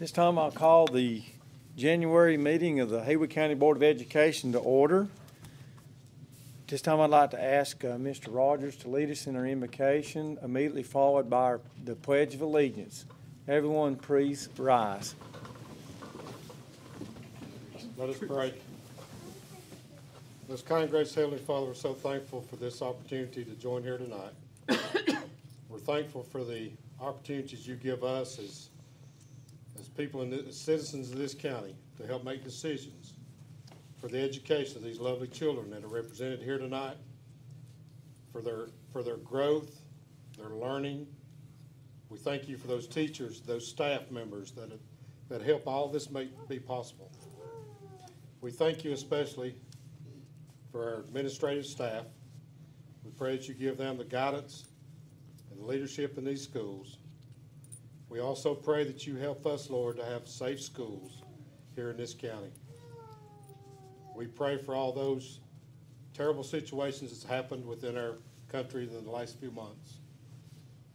This time I'll call the January meeting of the Haywood County Board of Education to order. This time I'd like to ask Mr. Rogers to lead us in our invocation, immediately followed by the Pledge of Allegiance. Everyone please rise. Let us pray. Most kind, gracious Heavenly Father, we're so thankful for this opportunity to join here tonight. We're thankful for the opportunities you give us as people and as citizens of this county to help make decisions for the education of these lovely children that are represented here tonight, for their growth, their learning. We thank you for those teachers, those staff members that help all this be possible. We thank you especially for our administrative staff. We pray that you give them the guidance and the leadership in these schools. We also pray that you help us, Lord, to have safe schools here in this county. We pray for all those terrible situations that's happened within our country in the last few months.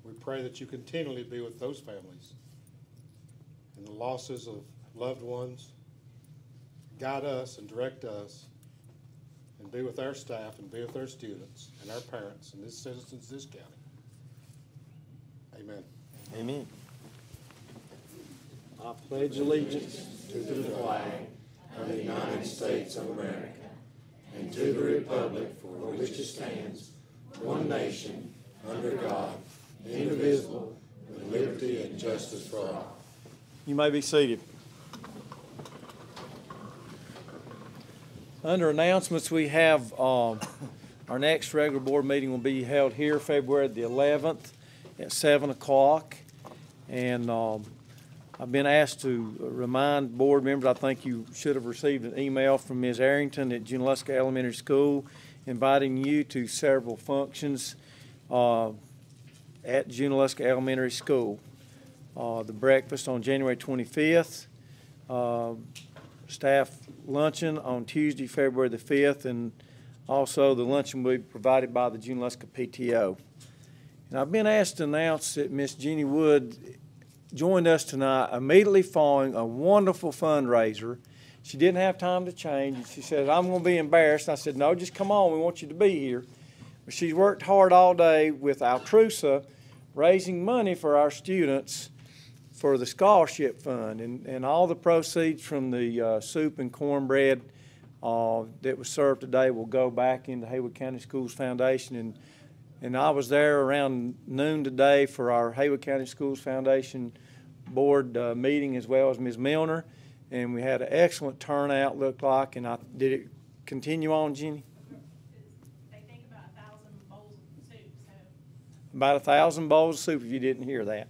We pray that you continually be with those families and the losses of loved ones. Guide us and direct us, and be with our staff and be with our students and our parents and the citizens of this county. Amen. Amen. I pledge allegiance to the flag of the United States of America and to the republic for which it stands, one nation, under God, indivisible, with liberty and justice for all. You may be seated. Under announcements, we have our next regular board meeting will be held here February the 11th at 7 o'clock. And I've been asked to remind board members, I think you should have received an email from Ms. Arrington at Junaluska Elementary School inviting you to several functions at Junaluska Elementary School. The breakfast on January 25th, staff luncheon on Tuesday, February the 5th, and also the luncheon will be provided by the Junaluska PTO. And I've been asked to announce that Miss Jeannie Wood joined us tonight immediately following a wonderful fundraiser. She didn't have time to change, and she said, I'm going to be embarrassed. And I said, no, just come on. We want you to be here. But she's worked hard all day with Altrusa, raising money for our students for the scholarship fund, and all the proceeds from the soup and cornbread that was served today will go back into Haywood County Schools Foundation. And I was there around noon today for our Haywood County Schools Foundation board meeting, as well as Ms. Milner, and we had an excellent turnout, looked like. And did it continue on, Jenny? They think about 1,000 bowls of soup. So. About 1,000 bowls of soup, if you didn't hear that.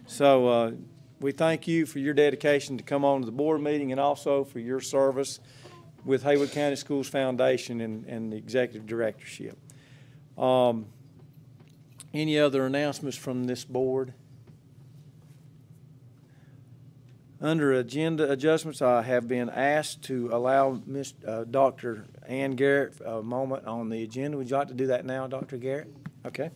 So we thank you for your dedication to come on to the board meeting, and also for your service with Haywood County Schools Foundation and the executive directorship. Any other announcements from this board? Under agenda adjustments, I have been asked to allow Dr. Ann Garrett a moment on the agenda. Would you like to do that now, Dr. Garrett? Okay.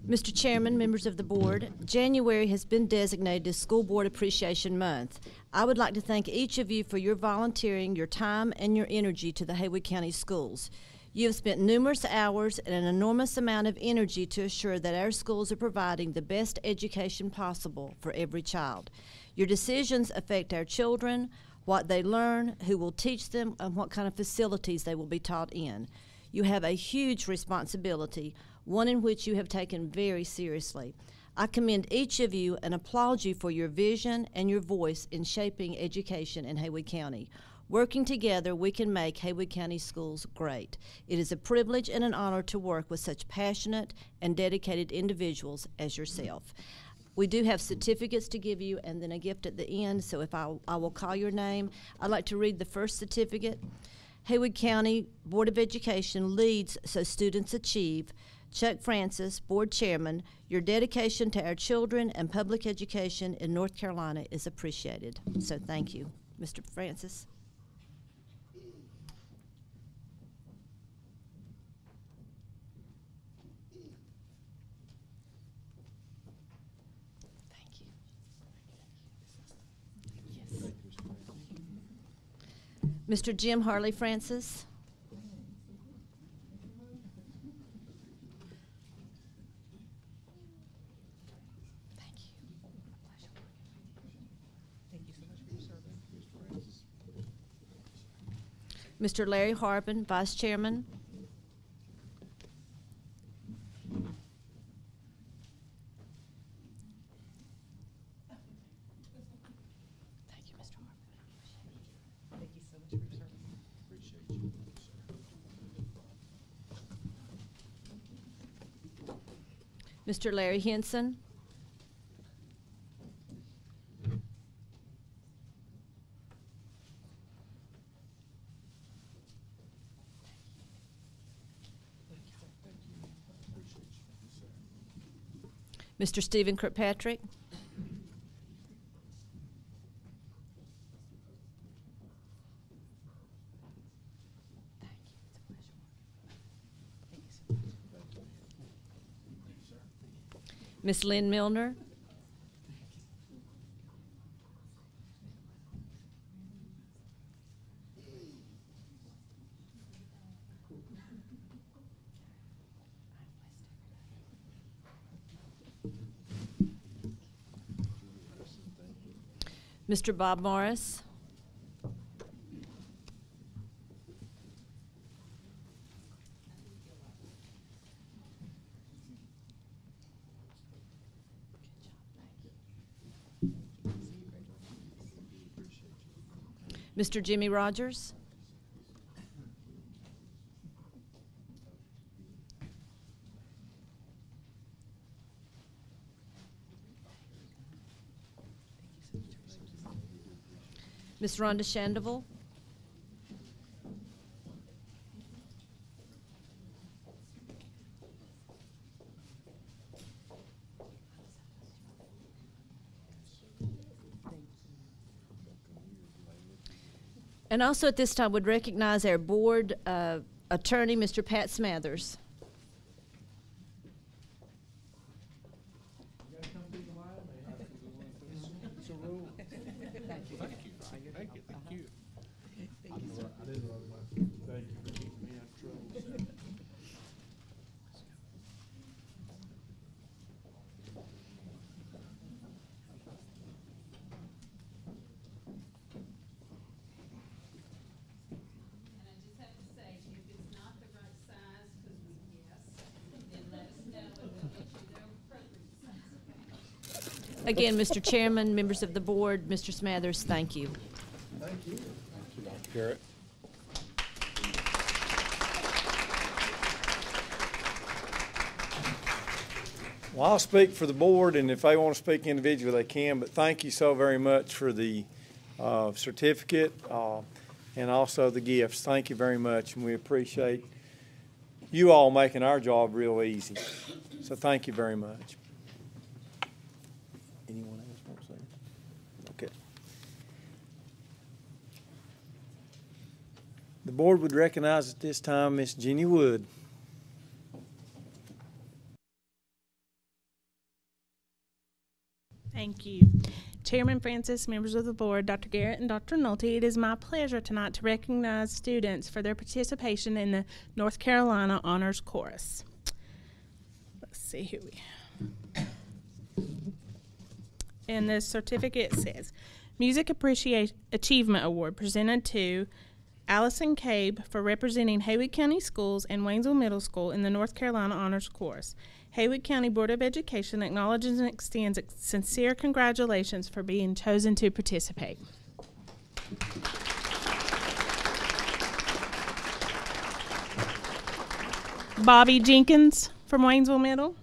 Mr. Chairman, members of the board, January has been designated as School Board Appreciation Month. I would like to thank each of you for your volunteering, your time, and your energy to the Haywood County Schools. You have spent numerous hours and an enormous amount of energy to assure that our schools are providing the best education possible for every child. Your decisions affect our children, what they learn, who will teach them, and what kind of facilities they will be taught in. You have a huge responsibility, one in which you have taken very seriously. I commend each of you and applaud you for your vision and your voice in shaping education in Haywood County. Working together, we can make Haywood County schools great. It is a privilege and an honor to work with such passionate and dedicated individuals as yourself. We do have certificates to give you and then a gift at the end, so if I will call your name. I'd like to read the first certificate. Haywood County Board of Education leads so students achieve. Chuck Francis, Board Chairman, your dedication to our children and public education in North Carolina is appreciated. So thank you, Mr. Francis. Mr. Jim Harley Francis. Thank you. Thank you so much for your service. Mr. Larry Harbin, Vice Chairman. Thank you, Mr. Harbin. Thank you so much for your service. Appreciate you. Mr. Larry Henson. Mr. Stephen Kirkpatrick. Miss Lynn Milner. Mr. Bob Morris. Mr. Jimmy Rogers. Miss Rhonda Shandoval. And also at this time would recognize our board attorney, Mr. Pat Smathers. Again, Mr. Chairman, members of the board, Mr. Smathers, thank you. Thank you. Thank you, Dr. Garrett. Well, I'll speak for the board, and if they want to speak individually, they can, but thank you so very much for the certificate and also the gifts. Thank you very much, and we appreciate you all making our job real easy. So thank you very much. Anyone else want to say? Okay. The board would recognize at this time Miss Jenny Wood. Thank you. Chairman Francis, members of the board, Dr. Garrett and Dr. Nolte, it is my pleasure tonight to recognize students for their participation in the North Carolina Honors Chorus. Let's see who we have. And the certificate says, Music Achievement Award presented to Allison Cabe for representing Haywood County Schools and Waynesville Middle School in the North Carolina Honors Chorus. Haywood County Board of Education acknowledges and extends sincere congratulations for being chosen to participate. Bobby Jenkins from Waynesville Middle.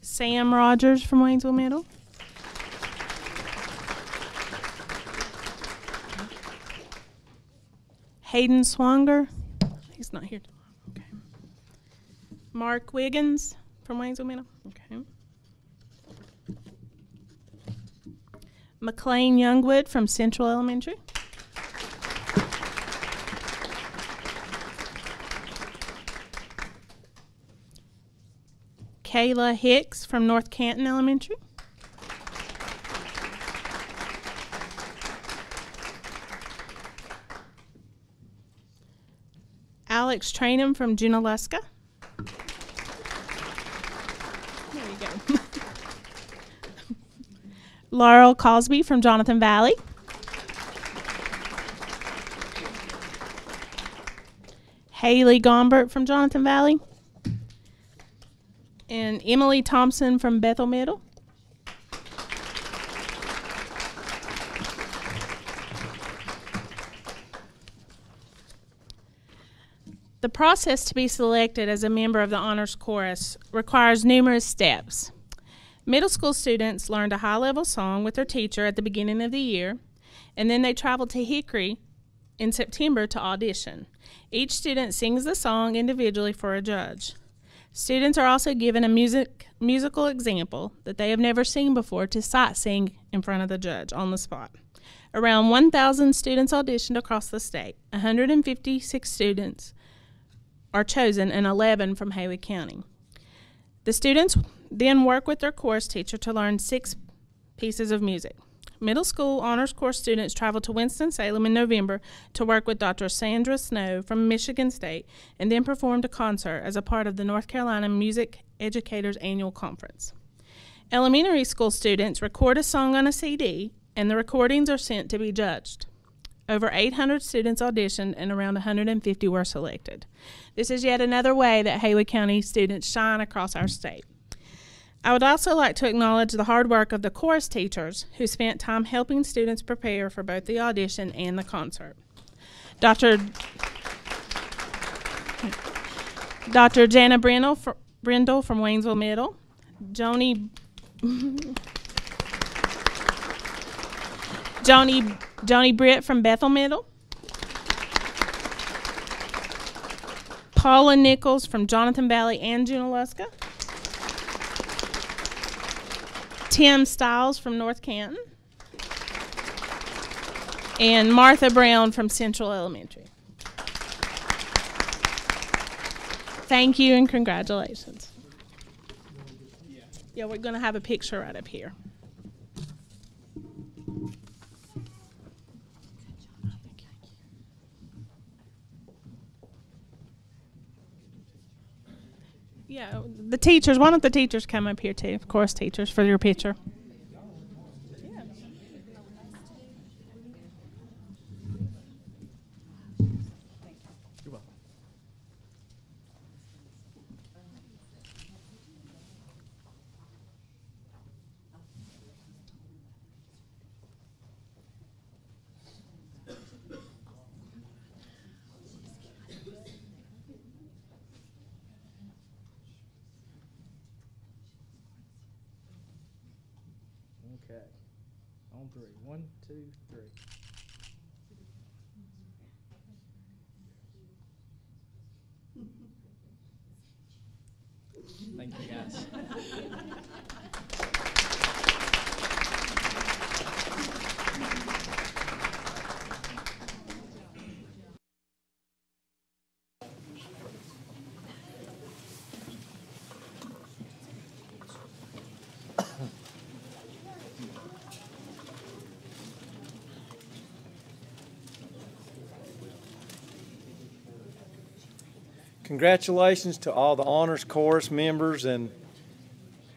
Sam Rogers from Waynesville Middle. Hayden Swanger. He's not here tomorrow. Okay. Mark Wiggins from Waynesville Middle. Okay. McLean Youngwood from Central Elementary. Kayla Hicks from North Canton Elementary. Alex Trainham from Junaluska. There you go. Laurel Cosby from Jonathan Valley. Haley Gombert from Jonathan Valley. And Emily Thompson from Bethel Middle. The process to be selected as a member of the Honors Chorus requires numerous steps. Middle school students learned a high-level song with their teacher at the beginning of the year, and then they traveled to Hickory in September to audition. Each student sings the song individually for a judge. Students are also given a musical example that they have never seen before to sight sing in front of the judge on the spot. Around 1,000 students auditioned across the state. 156 students are chosen and 11 from Haywood County. The students then work with their chorus teacher to learn 6 pieces of music. Middle school honors course students travel to Winston-Salem in November to work with Dr. Sandra Snow from Michigan State and then performed a concert as a part of the North Carolina Music Educators Annual Conference. Elementary school students record a song on a CD and the recordings are sent to be judged. Over 800 students auditioned and around 150 were selected. This is yet another way that Haywood County students shine across our state. I would also like to acknowledge the hard work of the chorus teachers who spent time helping students prepare for both the audition and the concert. Dr. Jana Brindle from Waynesville Middle, Joni Britt from Bethel Middle, Paula Nichols from Jonathan Valley and Junaluska, Tim Stiles from North Canton, and Martha Brown from Central Elementary. Thank you and congratulations. Yeah, we're going to have a picture right up here. Yeah, the teachers, why don't the teachers come up here too, of course, teachers, for your picture. You're welcome. Okay. On 3. 1, 2, 3. Thank you, guys. Congratulations to all the honors chorus members, and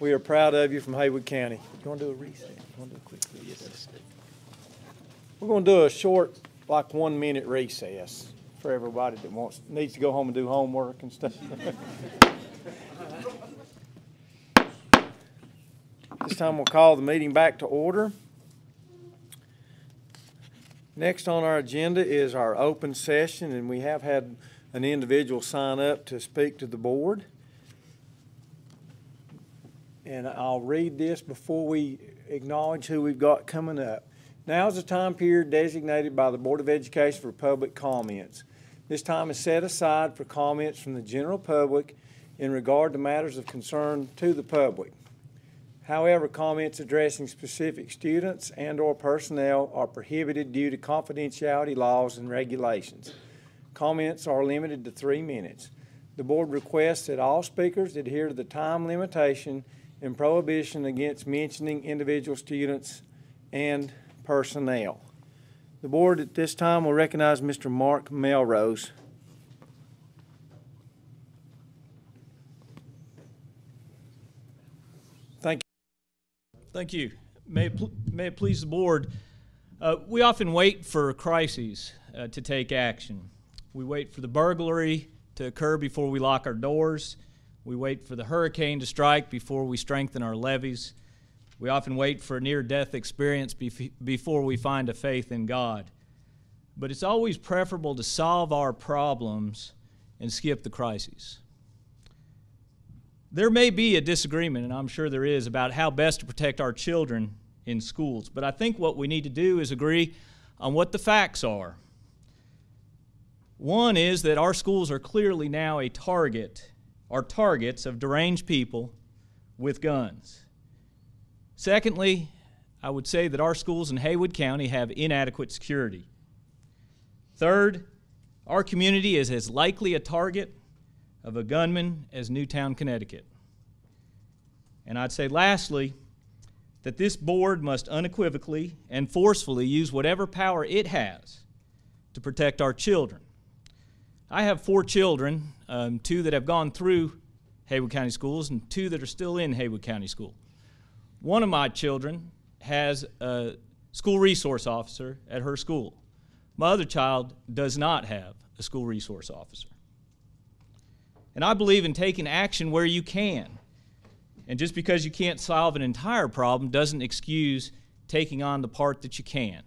we are proud of you from Haywood County. You want to do a reset? You want to do a quick recess? We're going to do a short, like 1 minute recess for everybody that needs to go home and do homework and stuff. This time we'll call the meeting back to order. Next on our agenda is our open session, and we have had an individual sign up to speak to the board. And I'll read this before we acknowledge who we've got coming up. Now is the time period designated by the Board of Education for public comments. This time is set aside for comments from the general public in regard to matters of concern to the public. However, comments addressing specific students and/or personnel are prohibited due to confidentiality laws and regulations. Comments are limited to 3 minutes. The board requests that all speakers adhere to the time limitation and prohibition against mentioning individual students and personnel. The board at this time will recognize Mr. Mark Melrose. Thank you. May it please the board. We often wait for crises to take action. We wait for the burglary to occur before we lock our doors. We wait for the hurricane to strike before we strengthen our levees. We often wait for a near-death experience before we find a faith in God. But it's always preferable to solve our problems and skip the crises. There may be a disagreement, and I'm sure there is, about how best to protect our children in schools. But I think what we need to do is agree on what the facts are. One is that our schools are clearly now targets of deranged people with guns. Secondly, I would say that our schools in Haywood County have inadequate security. Third, our community is as likely a target of a gunman as Newtown, Connecticut. And I'd say lastly, that this board must unequivocally and forcefully use whatever power it has to protect our children. I have 4 children, 2 that have gone through Haywood County schools and 2 that are still in Haywood County School. One of my children has a school resource officer at her school. My other child does not have a school resource officer. And I believe in taking action where you can. And just because you can't solve an entire problem doesn't excuse taking on the part that you can.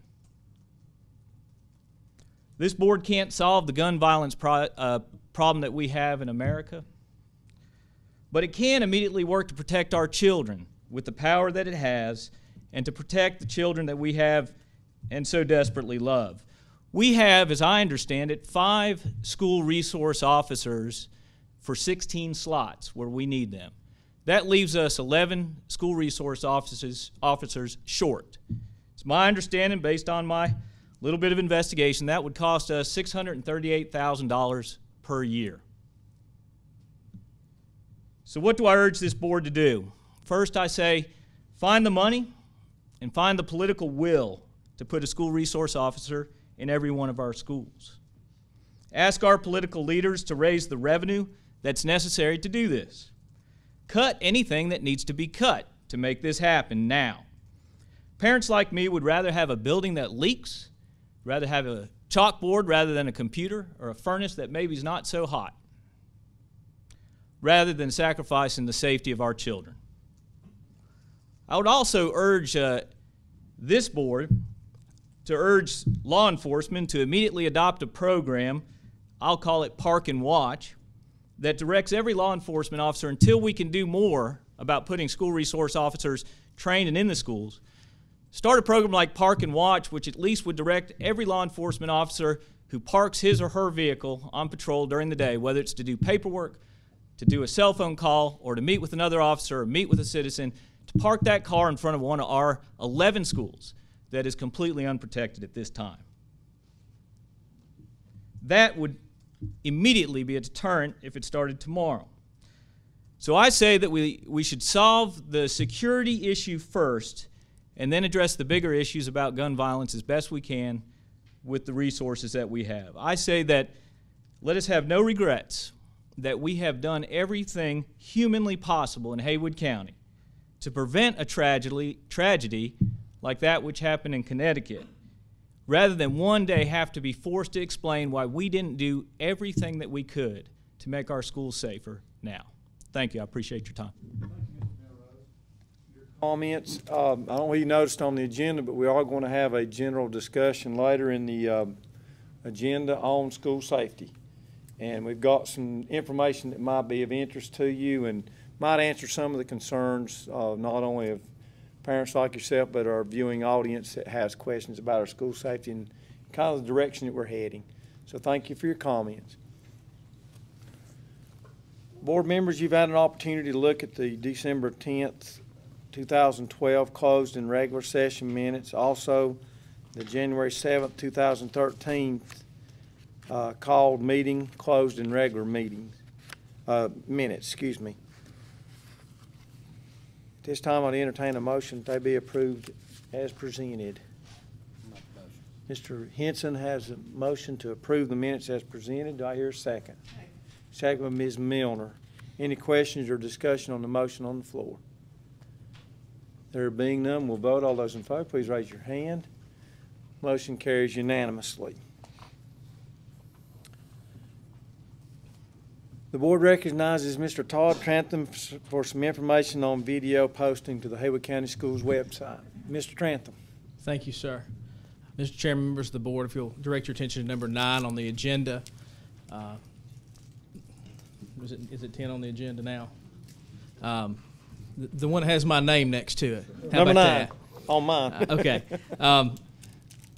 This board can't solve the gun violence problem that we have in America, but it can immediately work to protect our children with the power that it has and to protect the children that we have and so desperately love. We have, as I understand it, 5 school resource officers for 16 slots where we need them. That leaves us 11 school resource officers short. It's my understanding, based on my little bit of investigation, that would cost us $638,000 per year. So what do I urge this board to do? First, I say, find the money and find the political will to put a school resource officer in every one of our schools. Ask our political leaders to raise the revenue that's necessary to do this. Cut anything that needs to be cut to make this happen now. Parents like me would rather have a building that leaks, rather have a chalkboard rather than a computer, or a furnace that maybe is not so hot, rather than sacrificing the safety of our children. I would also urge this board to urge law enforcement to immediately adopt a program, I'll call it Park and Watch, that directs every law enforcement officer, until we can do more about putting school resource officers trained and in the schools, start a program like Park and Watch, which at least would direct every law enforcement officer who parks his or her vehicle on patrol during the day, whether it's to do paperwork, to do a cell phone call, or to meet with another officer or meet with a citizen, to park that car in front of one of our 11 schools that is completely unprotected at this time. That would immediately be a deterrent if it started tomorrow. So I say that we should solve the security issue first and then address the bigger issues about gun violence as best we can with the resources that we have. I say that let us have no regrets that we have done everything humanly possible in Haywood County to prevent a tragedy like that which happened in Connecticut, rather than one day have to be forced to explain why we didn't do everything that we could to make our schools safer now. Thank you. I appreciate your time. Comments. I don't know if you noticed on the agenda, but we are going to have a general discussion later in the agenda on school safety. And we've got some information that might be of interest to you and might answer some of the concerns not only of parents like yourself, but our viewing audience that has questions about our school safety and kind of the direction that we're heading. So thank you for your comments. Board members, you've had an opportunity to look at the December 10th, 2012 closed and regular session minutes. Also, the January 7th, 2013 called meeting, closed and regular meetings, minutes, excuse me. This time I'd entertain a motion that they be approved as presented. Mr. Henson has a motion to approve the minutes as presented. Do I hear a second? Second by Ms. Milner. Any questions or discussion on the motion on the floor? There being none, we'll vote. All those in favor, please raise your hand. Motion carries unanimously. The board recognizes Mr. Todd Trantham for some information on video posting to the Haywood County Schools website. Mr. Trantham. Thank you, sir. Mr. Chairman, members of the board, if you'll direct your attention to number 9 on the agenda. Is it 10 on the agenda now? The one that has my name next to it. How Number about 9 that? on mine. Okay.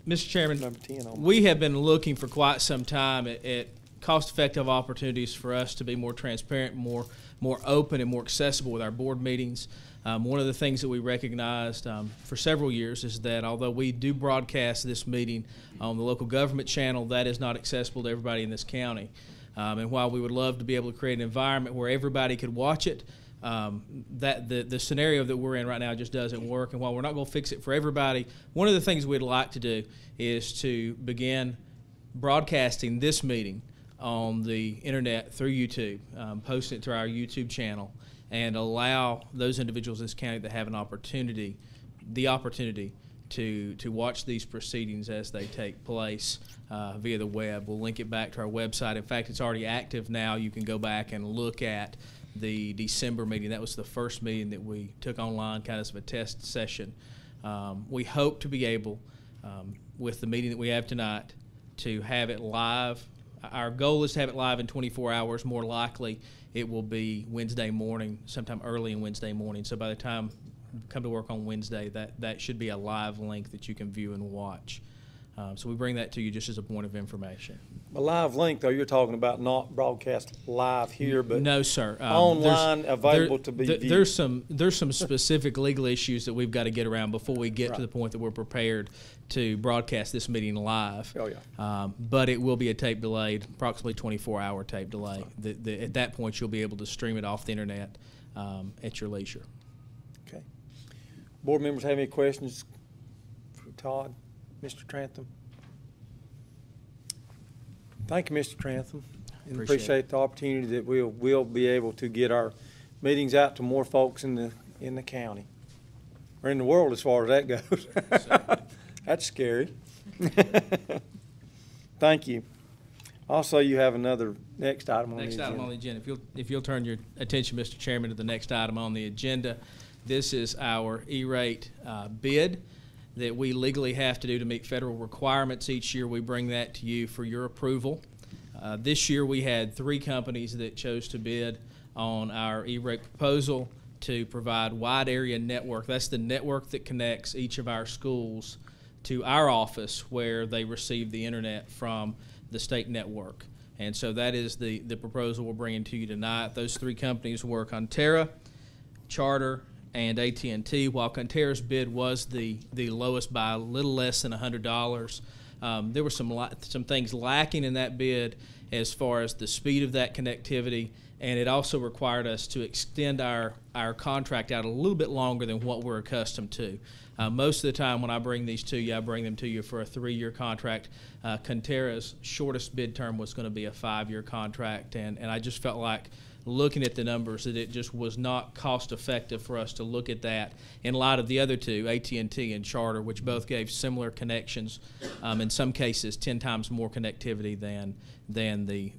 Mr. Chairman, Number 10 on we have been looking for quite some time at cost-effective opportunities for us to be more transparent, more open, and more accessible with our board meetings. One of the things that we recognized for several years is that although we do broadcast this meeting on the local government channel, that is not accessible to everybody in this county. And while we would love to be able to create an environment where everybody could watch it, the scenario that we're in right now just doesn't work. And while we're not going to fix it for everybody, one of the things we'd like to do is to begin broadcasting this meeting on the internet through YouTube, posting it to our YouTube channel, and allow those individuals in this county that have the opportunity to watch these proceedings as they take place via the web. We'll link it back to our website. In fact, it's already active now. You can go back and look at the December meeting. That was the first meeting that we took online, kind of as a test session. We hope to be able, with the meeting that we have tonight, to have it live. Our goal is to have it live in 24 hours. More likely, it will be Wednesday morning, sometime early in Wednesday morning. So by the time you come to work on Wednesday, that should be a live link that you can view and watch. So we bring that to you just as a point of information. A live link, though, you're talking about not broadcast live here, but no, sir. Online, available to be viewed. There's some specific legal issues that we've got to get around before we get to the point that we're prepared to broadcast this meeting live. Oh, yeah. But it will be a tape delayed, approximately 24-hour tape delay. At that point, you'll be able to stream it off the internet at your leisure. Okay. Board members have any questions for Todd? Mr. Trantham? Thank you, Mr. Trantham. And appreciate the opportunity that we'll be able to get our meetings out to more folks in the county, or in the world as far as that goes. That's scary. Thank you. Also, you have another next item on the agenda. Next item on the agenda. If you'll turn your attention, Mr. Chairman, to the next item on the agenda. This is our E-rate bid that we legally have to do to meet federal requirements. Each year we bring that to you for your approval. This year we had 3 companies that chose to bid on our E-rate proposal to provide wide area network. That's the network that connects each of our schools to our office where they receive the internet from the state network. And so that is the proposal we're bringing to you tonight. Those 3 companies were Conterra, Charter, and AT&T. While Conterra's bid was the lowest by a little less than $100, there were some things lacking in that bid as far as the speed of that connectivity, and it also required us to extend our contract out a little bit longer than what we're accustomed to. Most of the time when I bring these to you, I bring them to you for a 3-year contract. Conterra's shortest bid term was going to be a 5-year contract, and I just felt like, looking at the numbers, that it just was not cost effective for us to look at that in light of the other 2, AT&T and Charter, which both gave similar connections, in some cases 10 times more connectivity than the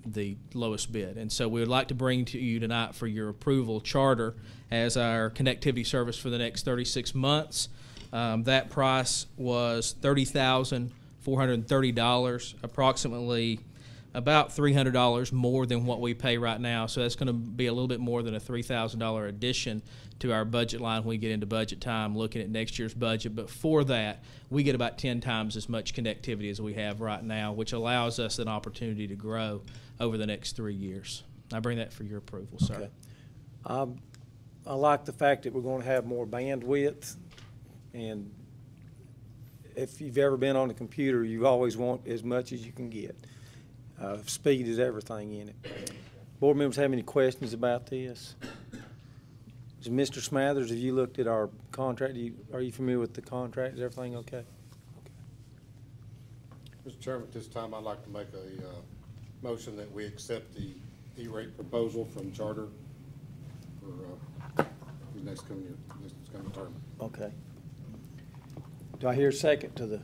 lowest bid. And so we would like to bring to you tonight for your approval Charter as our connectivity service for the next 36 months. That price was $30,430, approximately about $300 more than what we pay right now. So that's going to be a little bit more than a $3,000 addition to our budget line when we get into budget time looking at next year's budget. But for that, we get about 10 times as much connectivity as we have right now, which allows us an opportunity to grow over the next 3 years. I bring that for your approval, sir. Okay. I like the fact that we're going to have more bandwidth, and if you've ever been on a computer, you always want as much as you can get. Speed is everything in it. Board members have any questions about this? Mr. Smathers, have you looked at our contract? Are you familiar with the contract? Is everything okay? Mr. Chairman, at this time, I'd like to make a motion that we accept the E-rate proposal from Charter for next coming term. Okay. Do I hear a second to the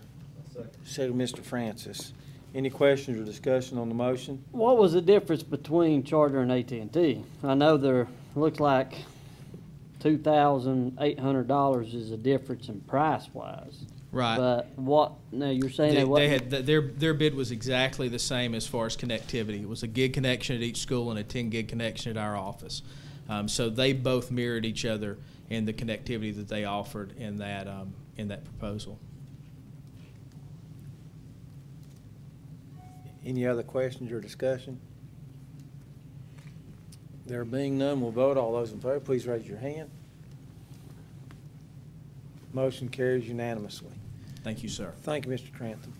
second, Mr. Francis? Any questions or discussion on the motion? What was the difference between Charter and AT&T? I know there looks like $2,800 is a difference in price-wise. Right. But what? No, you're saying They had their bid was exactly the same as far as connectivity. It was a gig connection at each school and a 10 gig connection at our office. So they both mirrored each other in the connectivity that they offered in that proposal. Any other questions or discussion? There being none, we'll vote. All those in favor, please raise your hand. Motion carries unanimously. Thank you, sir. Thank you, Mr. Trantham.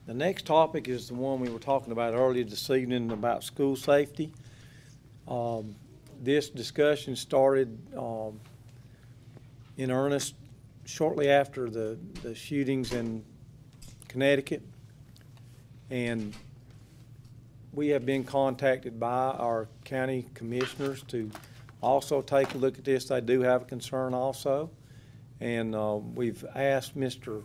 The next topic is the one we were talking about earlier this evening about school safety. This discussion started in earnest shortly after the shootings in Connecticut, and we have been contacted by our county commissioners to also take a look at this. They do have a concern also, and we've asked Mr.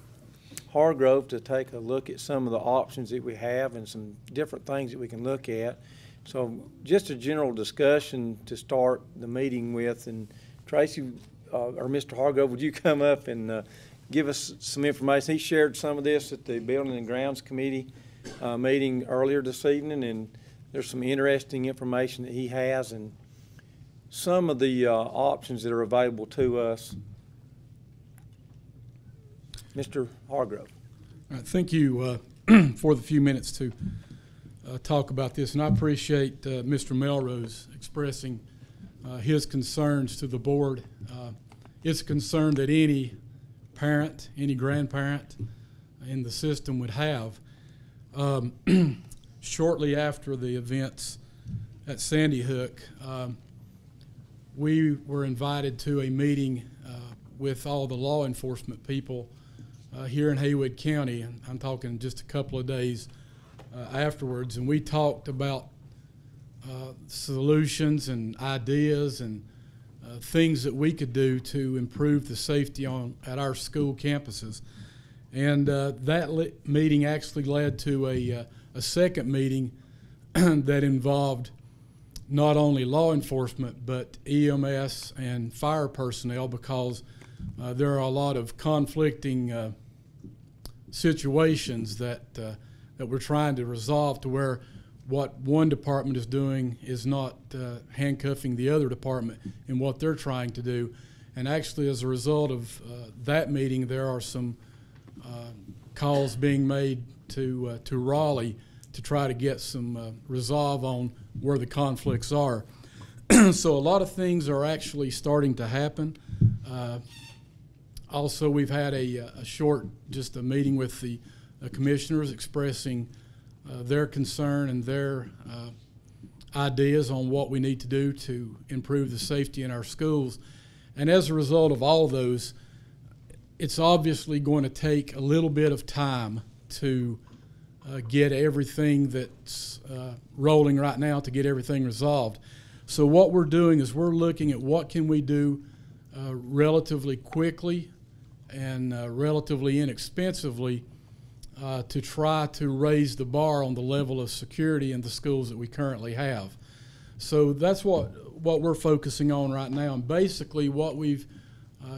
Hargrove to take a look at some of the options that we have and some different things that we can look at. So just a general discussion to start the meeting with. And Tracy or Mr. Hargrove, would you come up and give us some information? He shared some of this at the Building and Grounds Committee meeting earlier this evening, and there's some interesting information that he has and some of the options that are available to us. Mr. Hargrove. All right, thank you for the few minutes to talk about this, and I appreciate Mr. Melrose expressing his concerns to the board. It's a concern that any parent, any grandparent in the system would have. Shortly after the events at Sandy Hook, we were invited to a meeting with all the law enforcement people here in Haywood County, and I'm talking just a couple of days afterwards, and we talked about solutions and ideas and things that we could do to improve the safety at our school campuses. And that meeting actually led to a second meeting that involved not only law enforcement but EMS and fire personnel, because there are a lot of conflicting situations that we're trying to resolve, to where what one department is doing is not handcuffing the other department in what they're trying to do. And actually, as a result of that meeting, there are some calls being made to Raleigh to try to get some resolve on where the conflicts are. So a lot of things are actually starting to happen. Also, we've had just a meeting with the commissioners expressing their concern and their ideas on what we need to do to improve the safety in our schools. And as a result of all of those, it's obviously going to take a little bit of time to get everything that's rolling right now, to get everything resolved. So what we're doing is we're looking at what can we do relatively quickly and relatively inexpensively to try to raise the bar on the level of security in the schools that we currently have. So that's what we're focusing on right now. And basically what we've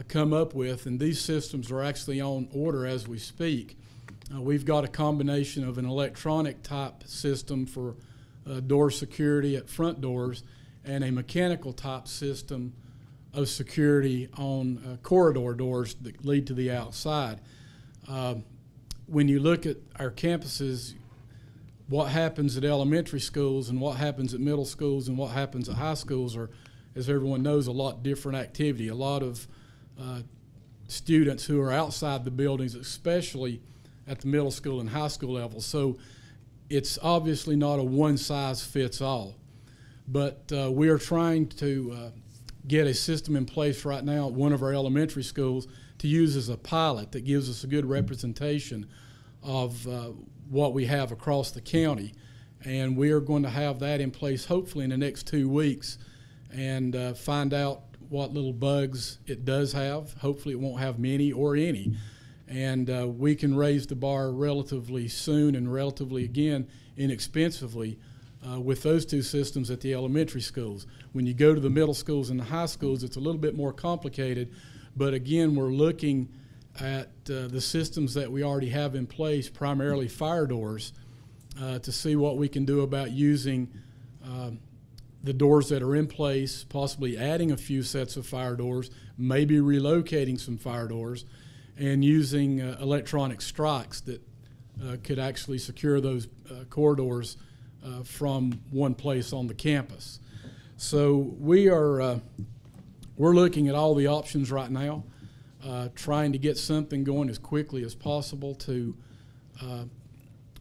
come up with, and these systems are actually on order as we speak, we've got a combination of an electronic type system for door security at front doors and a mechanical type system of security on corridor doors that lead to the outside. When you look at our campuses, what happens at elementary schools and what happens at middle schools and what happens at high schools are, as everyone knows, a lot different activity. A lot of students who are outside the buildings, especially at the middle school and high school level. So it's obviously not a one-size-fits-all. But we are trying to get a system in place right now at one of our elementary schools to use as a pilot that gives us a good representation of what we have across the county. And we are going to have that in place hopefully in the next 2 weeks and find out what little bugs it does have. Hopefully it won't have many or any. And we can raise the bar relatively soon and relatively, again, inexpensively with those two systems at the elementary schools. When you go to the middle schools and the high schools, it's a little bit more complicated. But again, we're looking at the systems that we already have in place, primarily fire doors, to see what we can do about using the doors that are in place, possibly adding a few sets of fire doors, maybe relocating some fire doors, and using electronic strikes that could actually secure those corridors from one place on the campus. So we're looking at all the options right now, trying to get something going as quickly as possible to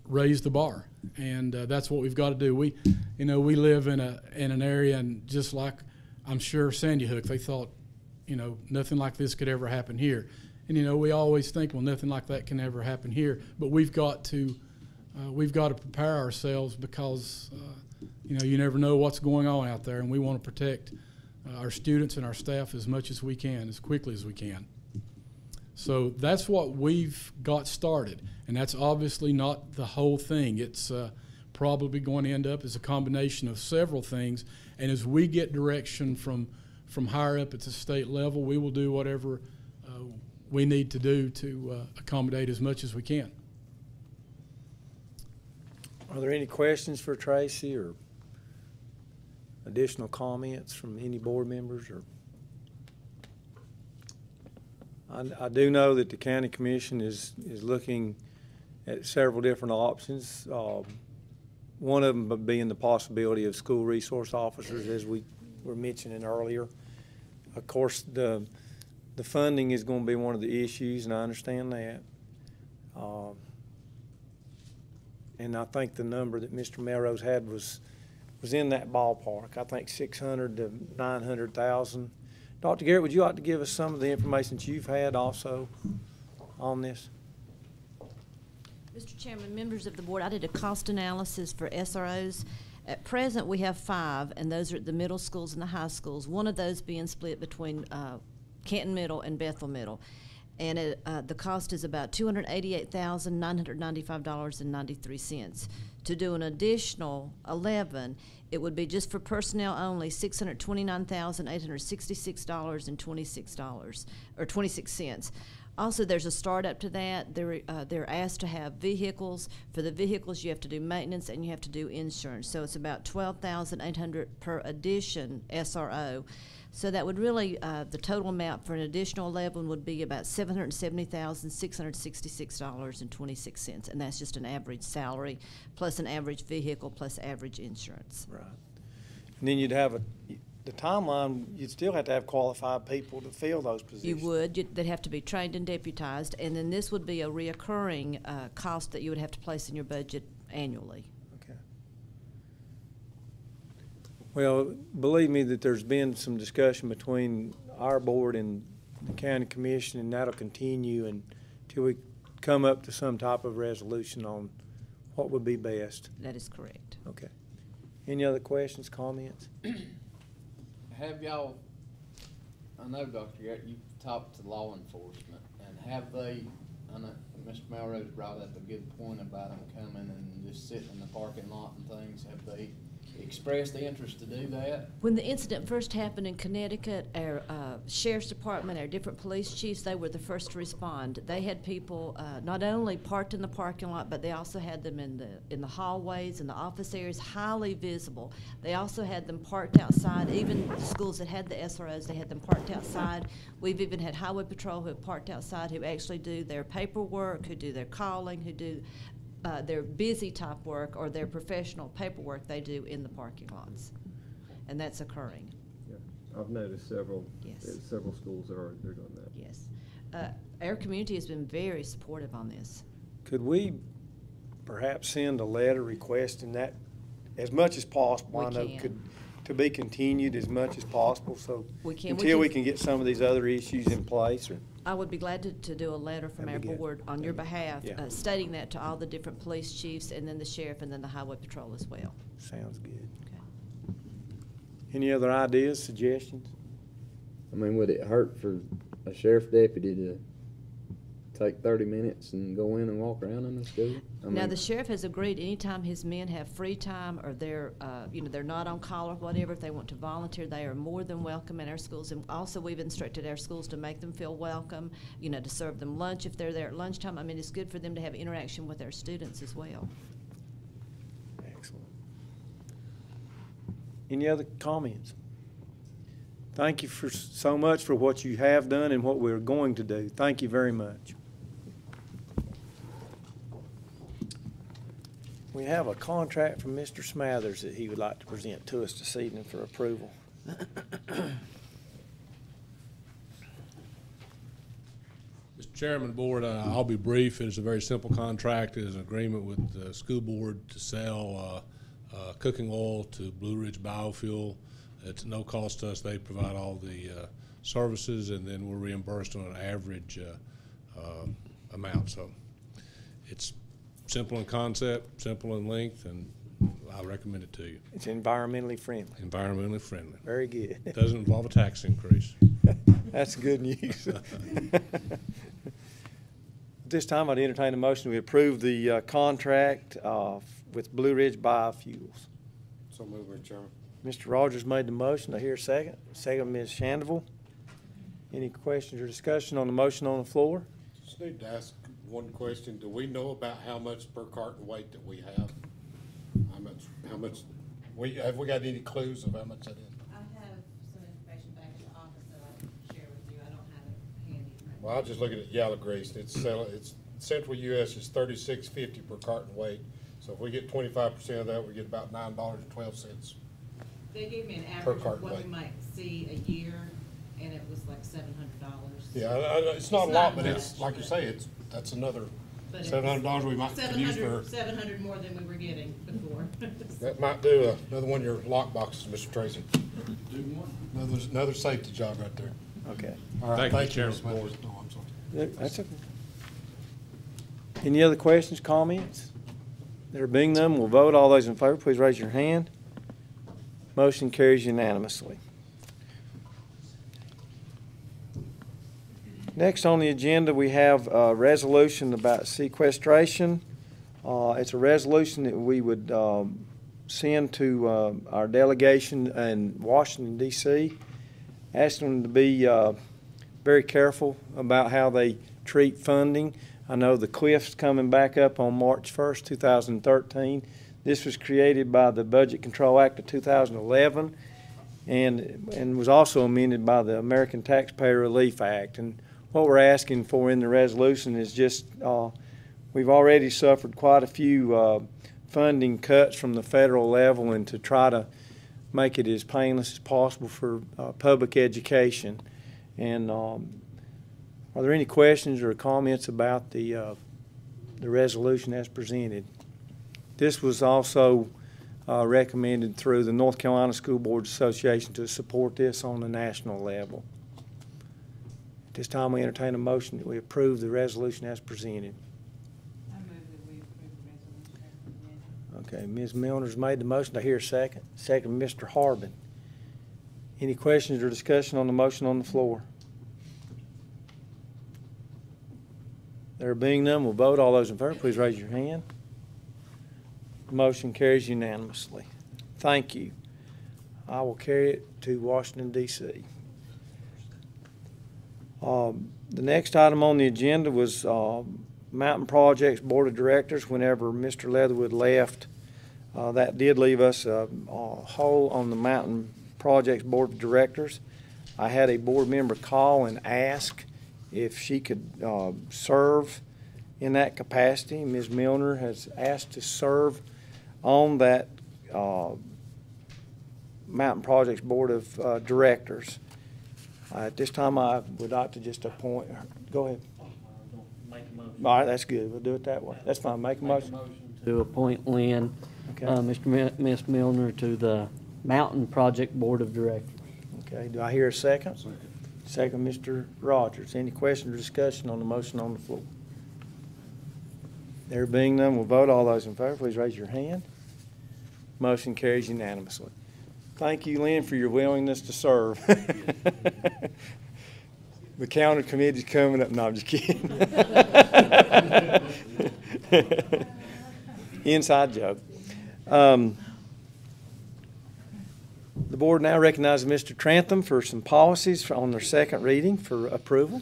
raise the bar, and that's what we've got to do. We live in an area, and just like I'm sure Sandy Hook, they thought, nothing like this could ever happen here. And we always think, well, nothing like that can ever happen here. But we've got to prepare ourselves because you never know what's going on out there, and we want to protect our students and our staff as much as we can, as quickly as we can. So that's what we've got started, and that's obviously not the whole thing. It's probably going to end up as a combination of several things, and as we get direction from higher up at the state level, we will do whatever we need to do to accommodate as much as we can. Are there any questions for Tracy or additional comments from any board members? Or I do know that the county commission is looking at several different options. One of them being the possibility of school resource officers, as we were mentioning earlier. Of course, the funding is going to be one of the issues, and I understand that. And I think the number that Mr. Melrose had was in that ballpark. I think 600 to 900,000. Dr. Garrett, would you like to give us some of the information that you've had also on this? Mr. Chairman, members of the board, I did a cost analysis for SROs. At present, we have 5, and those are at the middle schools and the high schools, one of those being split between Canton Middle and Bethel Middle. And the cost is about $288,995.93. To do an additional 11, it would be just for personnel only $629,866.26. Also, there's a startup to that. They're asked to have vehicles. For the vehicles, you have to do maintenance and you have to do insurance. So it's about $12,800 per addition SRO. So that would really, the total amount for an additional 11 would be about $770,666.26, and that's just an average salary, plus an average vehicle, plus average insurance. Right. And then you'd have the timeline, you'd still have to have qualified people to fill those positions. You would. They'd have to be trained and deputized, and then this would be a reoccurring cost that you would have to place in your budget annually. Well, believe me that there's been some discussion between our board and the county commission, and that'll continue until we come up to some type of resolution on what would be best. That is correct. Okay. Any other questions, comments? Have y'all, I know, Dr. Garrett, you've talked to law enforcement, and have they, I know Mr. Melrose brought up a good point about them coming and just sitting in the parking lot and things. Have they expressed the interest to do that? When the incident first happened in Connecticut, our sheriff's department, our different police chiefs, they were the first to respond. They had people not only parked in the parking lot, but they also had them in the hallways and the office areas, highly visible. They also had them parked outside. Even the schools that had the SROs, they had them parked outside. We've even had highway patrol who have parked outside, who actually do their paperwork, who do their calling, who do their busy type work or their professional paperwork they do in the parking lots, and that's occurring. Yeah, I've noticed several. Yes. Several schools they're doing that. Yes, our community has been very supportive on this. Could we perhaps send a letter requesting that as much as possible? I know to be continued as much as possible. So we can until we can get some of these other issues in place. Or I would be glad to do a letter from our That'd be good. board on your behalf, Yeah. stating that to all the different police chiefs, and then the sheriff, and then the highway patrol as well. Sounds good. Okay. Any other ideas, suggestions? I mean, would it hurt for a sheriff deputy to take 30 minutes and go in and walk around in the school? Now, the sheriff has agreed anytime his men have free time or they're, they're not on call or whatever, if they want to volunteer, they are more than welcome in our schools. And also, we've instructed our schools to make them feel welcome, to serve them lunch if they're there at lunchtime. I mean, it's good for them to have interaction with our students as well. Excellent. Any other comments? Thank you so much for what you have done and what we're going to do. Thank you very much. We have a contract from Mr. Smathers that he would like to present to us this evening for approval. Mr. Chairman, Board, I'll be brief. It is a very simple contract. It is an agreement with the school board to sell cooking oil to Blue Ridge Biofuel. It's no cost to us. They provide all the services, and then we're reimbursed on an average amount. So it's simple in concept, simple in length, and I recommend it to you. It's environmentally friendly. Environmentally friendly. Very good. It doesn't involve a tax increase. That's good news. At this time, I'd entertain a motion to approve the contract with Blue Ridge Biofuels. So moved, Mr. Chairman. Mr. Rogers made the motion. I hear a second. Second, Ms. Shandeville. Any questions or discussion on the motion on the floor? Just need to ask one question. Do we know about how much per carton weight that we have? How much, have we got any clues of how much that is? I have some information back at the office that I can share with you. I don't have it handy. Well, I was just looking at yellow grease. It's Central US is $36.50 per carton weight. So if we get 25% of that, we get about $9.12. They gave me an Per average of carton what we weight. might see a year, and it was like $700. Yeah, it's not a lot, but it's, like you say, that's another But it's $700 we might could use for. 700 more than we were getting before. That might do another one of your lock boxes, Mr. Tracy. Do one. Another safety job right there. Okay. All right, thank you, Chairman. Mr. Smathers. No, I'm sorry. That's okay. Any other questions, comments? There being none, we'll vote. All those in favor, please raise your hand. Motion carries unanimously. Next on the agenda, we have a resolution about sequestration. It's a resolution that we would send to our delegation in Washington, D.C., asking them to be very careful about how they treat funding. I know the cliff's coming back up on March 1st, 2013. This was created by the Budget Control Act of 2011 and was also amended by the American Taxpayer Relief Act. And what we're asking for in the resolution is just, we've already suffered quite a few funding cuts from the federal level, and to try to make it as painless as possible for public education. And are there any questions or comments about the resolution as presented? This was also recommended through the North Carolina School Board Association to support this on the national level. At this time, we entertain a motion that we approve the resolution as presented. I move that we approve the resolution. Okay, Ms. Milner's made the motion. I hear a second. Second, Mr. Harbin. Any questions or discussion on the motion on the floor? There being none, we'll vote. All those in favor, please raise your hand. Motion carries unanimously. Thank you. I will carry it to Washington, D.C. The next item on the agenda was Mountain Projects Board of Directors. Whenever Mr. Leatherwood left, that did leave us a hole on the Mountain Projects Board of Directors. I had a board member call and ask if she could serve in that capacity. Ms. Milner has asked to serve on that Mountain Projects Board of Directors. At this time, I would like to just appoint her. Go ahead. All right, that's good. We'll do it that way. That's fine. Make a motion. To appoint Lynn, Okay. Miss Milner to the Mountain Project Board of Directors. Okay. Do I hear a second? Second, Mr. Rogers. Any question or discussion on the motion on the floor? There being none, we'll vote. All those in favor, please raise your hand. Motion carries unanimously. Thank you, Lynn, for your willingness to serve. The counter committee's coming up. No, I'm just kidding. Inside joke. The board now recognizes Mr. Trantham for some policies on their second reading for approval.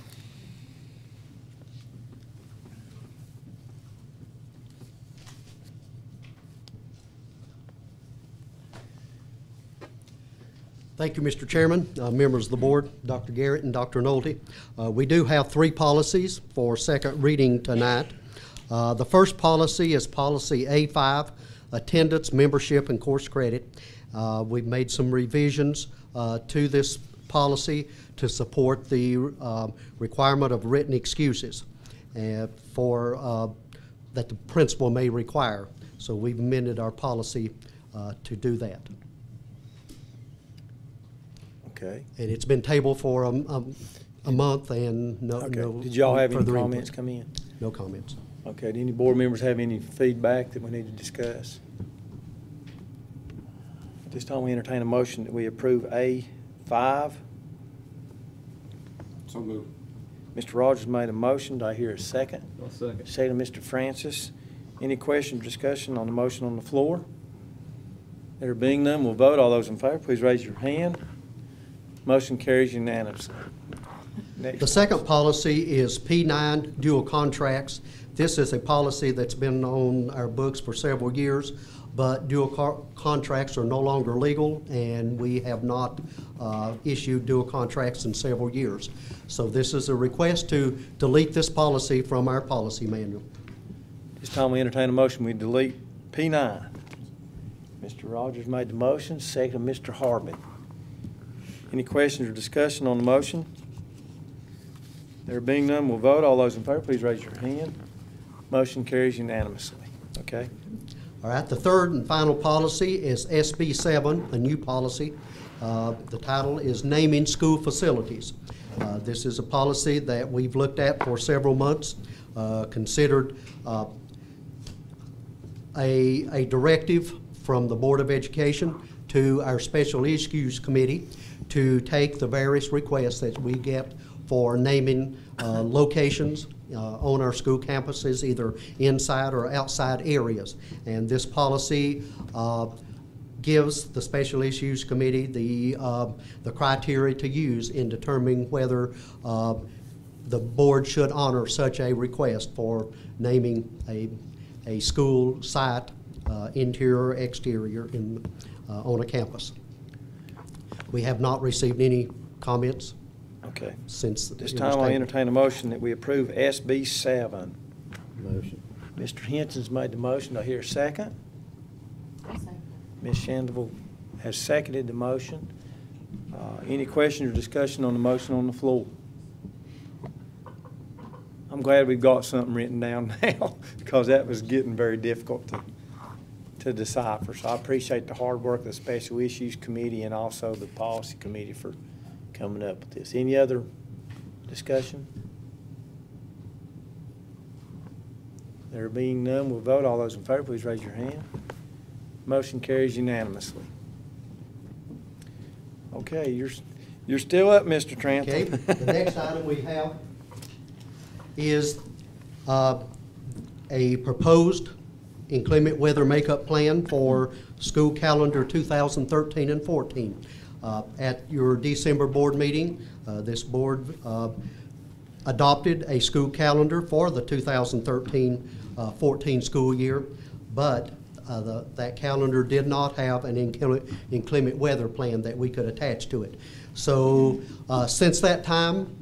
Thank you, Mr. Chairman, members of the board, Dr. Garrett and Dr. Nolte. We do have 3 policies for second reading tonight. The first policy is policy A5, attendance, membership, and course credit. We've made some revisions to this policy to support the requirement of written excuses for that the principal may require. So we've amended our policy to do that. Okay. And it's been tabled for a month, and no. Okay. No Did y'all have any further comments input. come in? No comments. Okay. Do any board members have any feedback that we need to discuss? At this time, we entertain a motion that we approve A5. So moved. Mr. Rogers made a motion. Do I hear a second? I'll second. Second, Mr. Francis. Any question or discussion on the motion on the floor? There being none, we'll vote. All those in favor, please raise your hand. Motion carries unanimously. Next. The second policy is P9, dual contracts. This is a policy that's been on our books for several years, but dual contracts are no longer legal, and we have not issued dual contracts in several years. So this is a request to delete this policy from our policy manual. This time we entertain a motion, we delete P9. Mr. Rogers made the motion, second Mr. Harbin. Any questions or discussion on the motion? There being none, we'll vote. All those in favor, please raise your hand. Motion carries unanimously. Okay. All right, the third and final policy is SB7, a new policy. The title is Naming School Facilities. This is a policy that we've looked at for several months, considered a directive from the Board of Education to our Special Issues Committee to take the various requests that we get for naming locations on our school campuses, either inside or outside areas. And this policy gives the Special Issues Committee the criteria to use in determining whether the board should honor such a request for naming a school site, interior or exterior, on a campus. We have not received any comments. Okay. Since this time, I entertain a motion that we approve SB7. Motion. Mr. Henson's made the motion. Do I hear a second? Ms. Shandeville has seconded the motion. Any question or discussion on the motion on the floor? I'm glad we've got something written down now because that was getting very difficult to decipher. So I appreciate the hard work of the Special Issues Committee and also the Policy Committee for coming up with this. Any other discussion? There being none, we'll vote. All those in favor, please raise your hand. Motion carries unanimously. Okay, you're still up, Mr. Trantham. Okay, the next item we have is a proposed inclement weather makeup plan for school calendar 2013 and 14. At your December board meeting, this board adopted a school calendar for the 2013-14 school year, but that calendar did not have an inclement weather plan that we could attach to it. So since that time,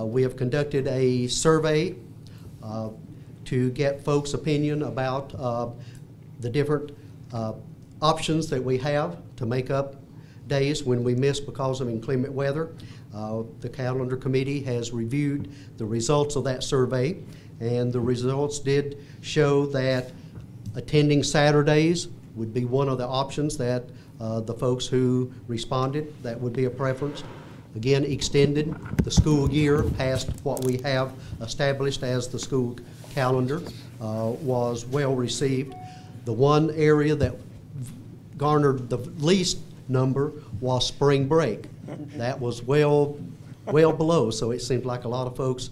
we have conducted a survey to get folks' opinion about the different options that we have to make up days when we miss because of inclement weather. The calendar committee has reviewed the results of that survey, and the results did show that attending Saturdays would be one of the options that the folks who responded, that would be a preference. again, extended the school year past what we have established as the school calendar, was well received. The one area that garnered the least number was spring break. That was well below, so it seemed like a lot of folks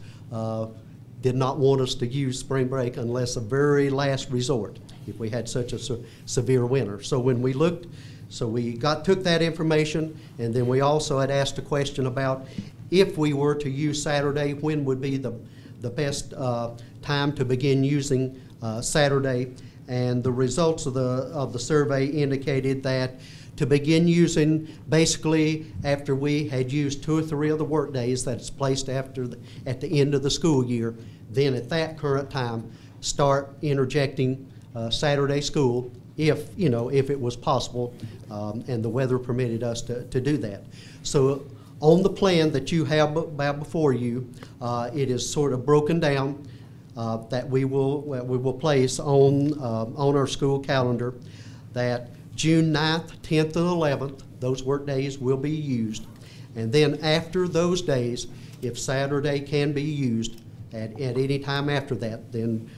did not want us to use spring break unless a very last resort, if we had such a severe winter. So when we looked, we took that information, and then we also had asked a question about if we were to use Saturday, when would be the best time to begin using Saturday. And the results of the survey indicated that to begin using basically after we had used 2 or 3 of the work days that's placed at the end of the school year, then at that current time start interjecting Saturday school if it was possible and the weather permitted us to do that. So on the plan that you have before you, it is sort of broken down that we will place on our school calendar that June 9th, 10th, and 11th, those work days will be used. And then after those days, if Saturday can be used at any time after that, then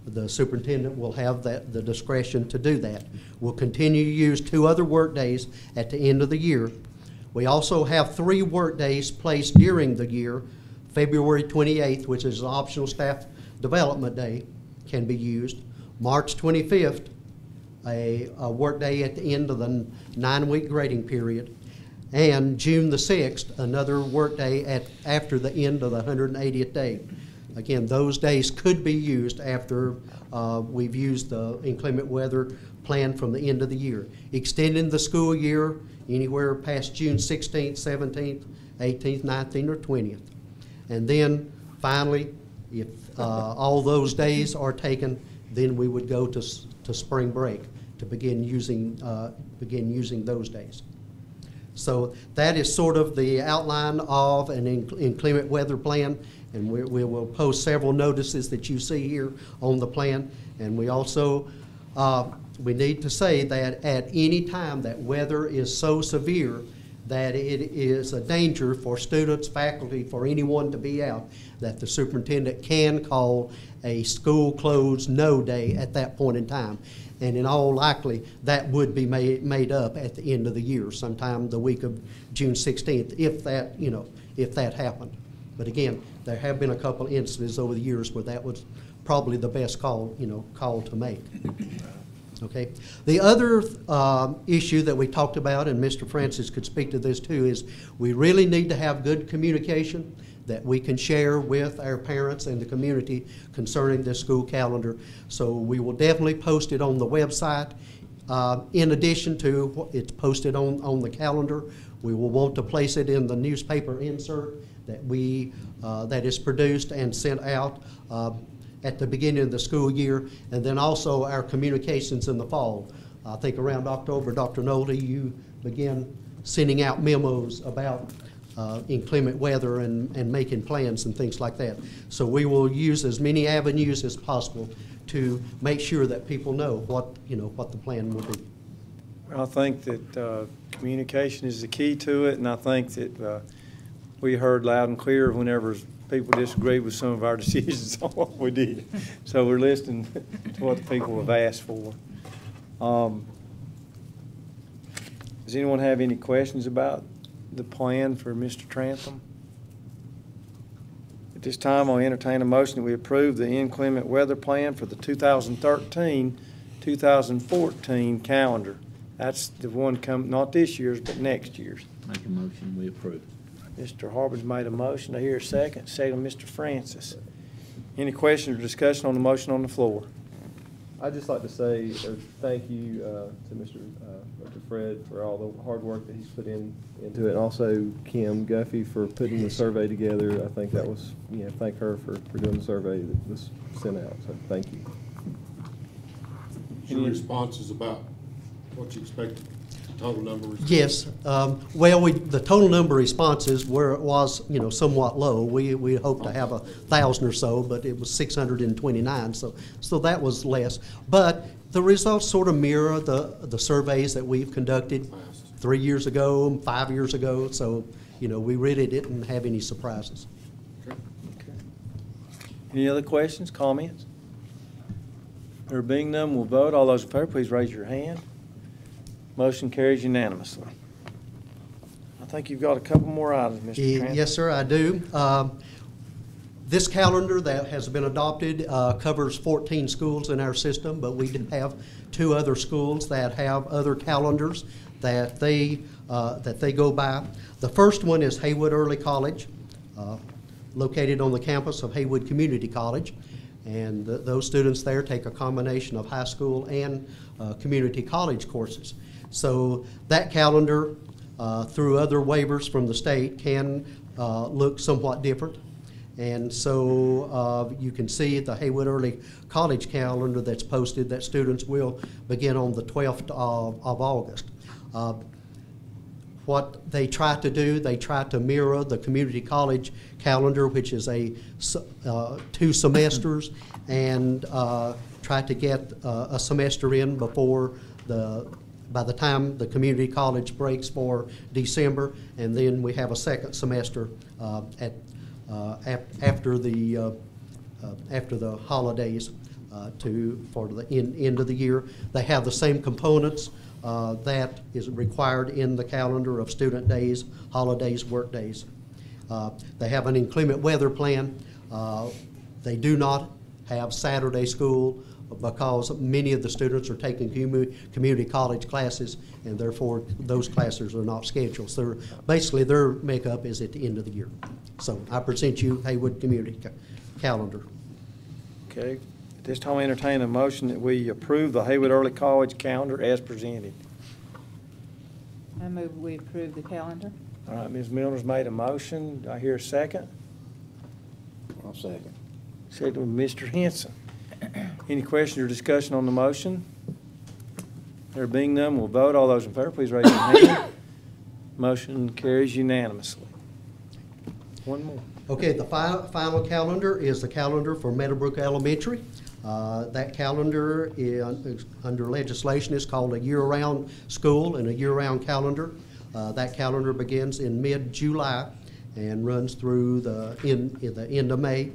the superintendent will have the discretion to do that. We'll continue to use 2 other work days at the end of the year. We also have 3 work days placed during the year. February 28th, which is an optional staff development day, can be used. March 25th, a work day at the end of the 9-week grading period. And June the 6th, another work day after the end of the 180th day. Again, those days could be used after we've used the inclement weather plan from the end of the year. Extending the school year anywhere past June 16th, 17th, 18th, 19th, or 20th. And then finally, if all those days are taken, then we would go to spring break to begin using those days. So that is sort of the outline of an inclement weather plan, and we will post several notices that you see here on the plan. And we also we need to say that at any time that weather is so severe that it is a danger for students, faculty, for anyone to be out, that the superintendent can call a school closed no day at that point in time. And in all likely, that would be made up at the end of the year, sometime the week of June 16th, if that happened. But again, there have been a couple instances over the years where that was probably the best call to make. Okay. The other issue that we talked about, and Mr. Francis could speak to this too, is we really need to have good communication that we can share with our parents and the community concerning this school calendar. So we will definitely post it on the website. In addition to what it's posted on the calendar, we will want to place it in the newspaper insert that is produced and sent out at the beginning of the school year, and then also our communications in the fall. I think around October, Dr. Nolte, you began sending out memos about inclement weather and making plans and things like that. So we will use as many avenues as possible to make sure that people know what the plan will be. I think that communication is the key to it, and I think that we heard loud and clear whenever people disagree with some of our decisions on what we did. So we're listening to what the people have asked for. Does anyone have any questions about the plan for Mr. Trantham? At this time, I'll entertain a motion that we approve the inclement weather plan for the 2013-2014 calendar. That's the one not this year's, but next year's. Make a motion, we approve. Mr. Harbor's made a motion. I hear a second. Second, Mr. Francis. Any questions or discussion on the motion on the floor? I'd just like to say thank you to Mr. Fred for all the hard work that he's put into it, and also Kim Guffey for putting the survey together. I think that was, thank her for doing the survey that was sent out, so thank you. Your response is about what you expect the total number was? Yes. The total number of responses was somewhat low. We hoped to have 1,000 or so, but it was 629, so that was less. But the results sort of mirror the surveys that we've conducted 3 years ago, 5 years ago, so, you know, we really didn't have any surprises. Any other questions, comments? There being none, we'll vote. All those in favor, please raise your hand. Motion carries unanimously. I think you've got a couple more items, Mr. Trent. Yes, sir, I do. This calendar that has been adopted covers 14 schools in our system, but we do have 2 other schools that have other calendars that they go by. The first one is Haywood Early College, located on the campus of Haywood Community College. And those students there take a combination of high school and community college courses. So that calendar, through other waivers from the state, can look somewhat different. And so you can see the Haywood Early College calendar that's posted that students will begin on the 12th of August. What they try to do, they try to mirror the community college calendar, which is 2 semesters, and try to get a semester in by the time the community college breaks for December, and then we have a second semester after the holidays for the end of the year. They have the same components that is required in the calendar of student days, holidays, work days. They have an inclement weather plan. They do not have Saturday school because many of the students are taking community college classes, and therefore those classes are not scheduled. So basically their makeup is at the end of the year. So I present you Haywood Community Calendar. Okay. At this time, I entertain a motion that we approve the Haywood Early College calendar as presented. I move we approve the calendar. All right, Ms. Milner's made a motion. Do I hear a second? I'll second. Second with Mr. Henson. Any questions or discussion on the motion? There being none, we'll vote. All those in favor, please raise your hand. Motion carries unanimously. One more. Okay, the final calendar is the calendar for Meadowbrook Elementary. That calendar is, under legislation, is called a year-round school and a year-round calendar. That calendar begins in mid-July and runs through the end of May.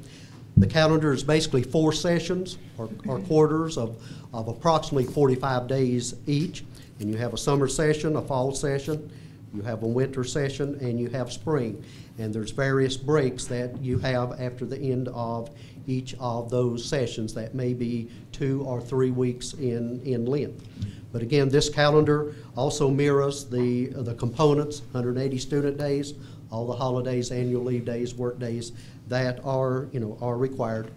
The calendar is basically 4 sessions or quarters of approximately 45 days each. And you have a summer session, a fall session, you have a winter session, and you have spring. And there's various breaks that you have after the end of each of those sessions that may be 2 or 3 weeks in length. But again, this calendar also mirrors the components, 180 student days, all the holidays, annual leave days, work days that are required.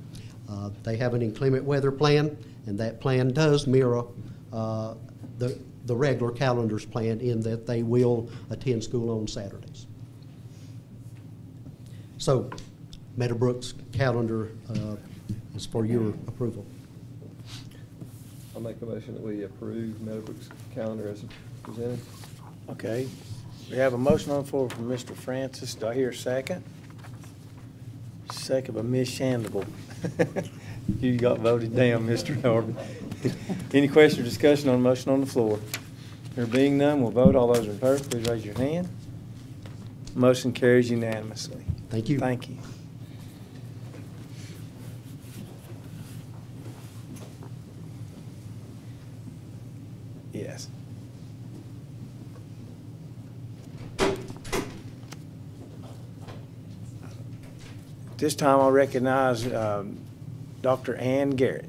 They have an inclement weather plan, and that plan does mirror the regular calendar's plan in that they will attend school on Saturdays. So Meadowbrook's calendar is for your approval. I'll make a motion that we approve Meadowbrook's calendar as presented. Okay. We have a motion on the floor from Mr. Francis. Do I hear a second? Second by Ms. Shandable. You got voted down, Mr. Norby. Any question or discussion on the motion on the floor? There being none, we'll vote. All those in favor, please raise your hand. Motion carries unanimously. Thank you. Thank you. Yes. This time I recognize Dr. Ann Garrett.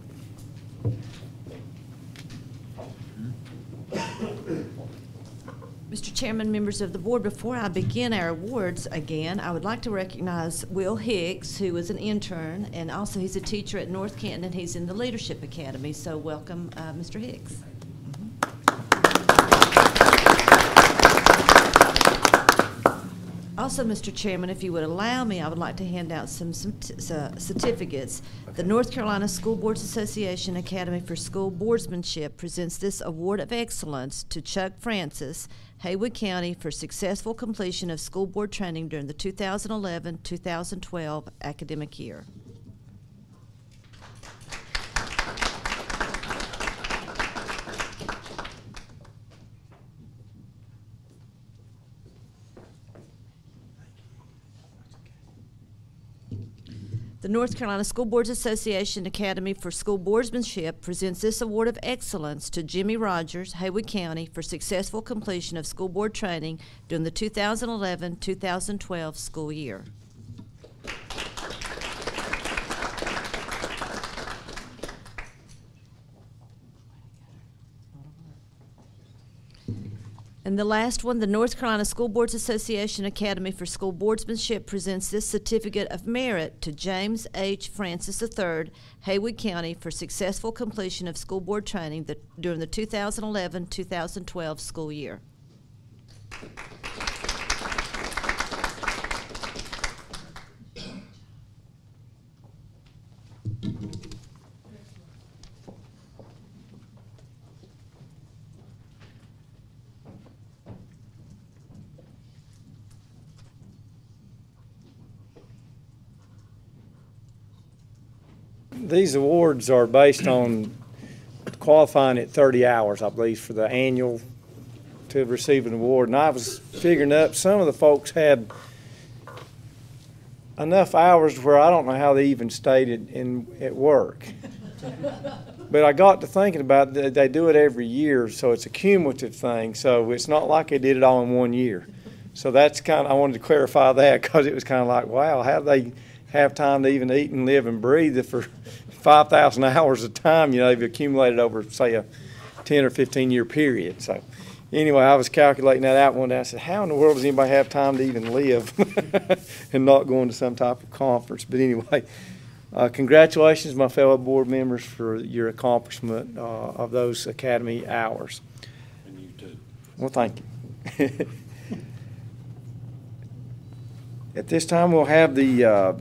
Mr. Chairman, members of the board, before I begin our awards again, I would like to recognize Will Hicks, who is an intern, and also he's a teacher at North Canton, and he's in the Leadership Academy. So welcome, Mr. Hicks. Also, Mr. Chairman, if you would allow me, I would like to hand out some certificates. Okay. The North Carolina School Boards Association Academy for School Boardsmanship presents this Award of Excellence to Chuck Francis, Haywood County, for successful completion of school board training during the 2011-2012 academic year. The North Carolina School Boards Association Academy for School Boardsmanship presents this award of excellence to Jimmy Rogers, Haywood County, for successful completion of school board training during the 2011-2012 school year. And the last one, the North Carolina School Boards Association Academy for School Boardsmanship presents this certificate of merit to James H. Francis III, Haywood County, for successful completion of school board training during the 2011-2012 school year. These awards are based on qualifying at 30 hours, I believe, for the annual to receive an award. And I was figuring up some of the folks had enough hours where I don't know how they even stayed at work. But I got to thinking about it, they do it every year, so it's a cumulative thing. So it's not like they did it all in 1 year. So that's kind of, I wanted to clarify that because it was kind of like, wow, how do they have time to even eat and live and breathe for 5,000 hours of time, they've accumulated over, say, a 10 or 15 year period. So anyway, I was calculating that out one day. I said, how in the world does anybody have time to even live and not going to some type of conference? But anyway, congratulations, my fellow board members, for your accomplishment of those academy hours. And you too. Well, thank you. At this time, we'll have the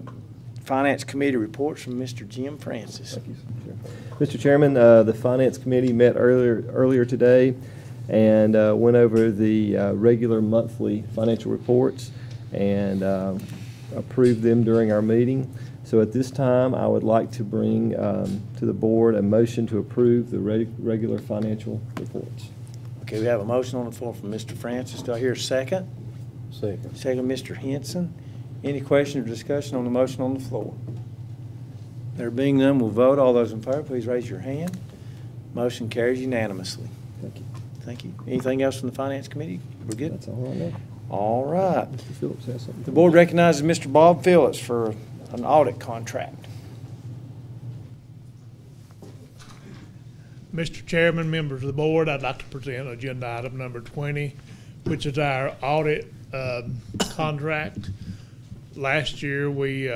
Finance Committee reports from Mr. Jim Francis. Thank you, sir. Mr. Chairman, the Finance Committee met earlier today and went over the regular monthly financial reports and approved them during our meeting. So at this time, I would like to bring to the board a motion to approve the regular financial reports. Okay, we have a motion on the floor from Mr. Francis. Do I hear a second? Second. Second, Mr. Henson. Any question or discussion on the motion on the floor? There being none, we'll vote. All those in favor, please raise your hand. Motion carries unanimously. Thank you. Thank you. Anything else from the Finance Committee? We're good? That's all I know. All right. Mr. Phillips has something. The board recognizes Mr. Bob Phillips for an audit contract. Mr. Chairman, members of the board, I'd like to present agenda item number 20, which is our audit contract. Last year, we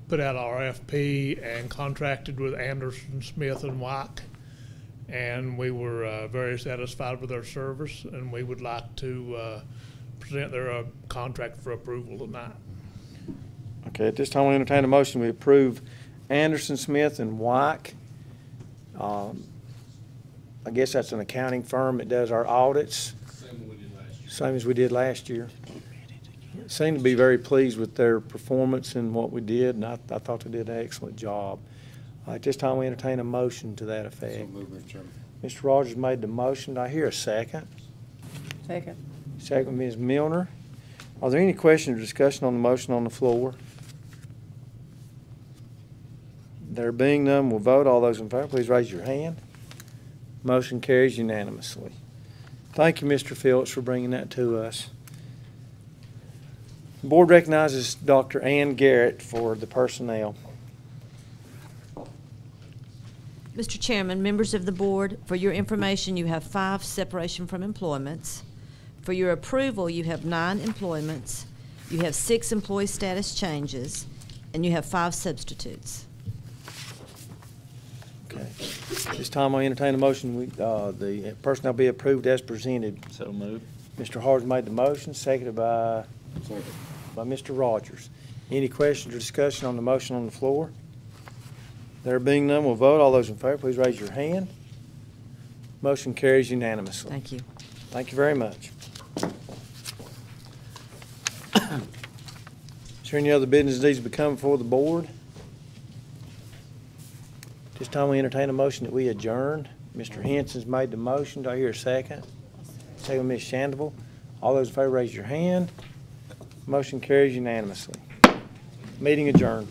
put out our RFP and contracted with Anderson, Smith, and White, and we were very satisfied with their service, and we would like to present their contract for approval tonight. Okay, at this time, we entertain a motion. We approve Anderson, Smith, and White. I guess that's an accounting firm that does our audits. Same as we did last year. Seemed to be very pleased with their performance and what we did, and I thought they did an excellent job. At this time, we entertain a motion to that effect. So moved, Mr. Chairman. Mr. Rogers made the motion. Do I hear a second? Second. Second, Ms. Milner. Are there any questions or discussion on the motion on the floor? There being none, we'll vote. All those in favor, please raise your hand. Motion carries unanimously. Thank you, Mr. Phillips, for bringing that to us. The board recognizes Dr. Ann Garrett for the personnel. Mr. Chairman, members of the board, for your information, you have 5 separation from employments. For your approval, you have 9 employments, you have 6 employee status changes, and you have 5 substitutes. Okay. This time I entertain a motion, the personnel be approved as presented. So moved. Mr. Hart made the motion, seconded by Mr. Rogers. Any questions or discussion on the motion on the floor? There being none, we'll vote. All those in favor, please raise your hand. Motion carries unanimously. Thank you. Thank you very much. Is there any other business that needs to become before the board? This time we entertain a motion that we adjourn. Mr. Henson's made the motion. Do I hear a second? Second, Ms. Shandoval. All those in favor, raise your hand. Motion carries unanimously. Meeting adjourned.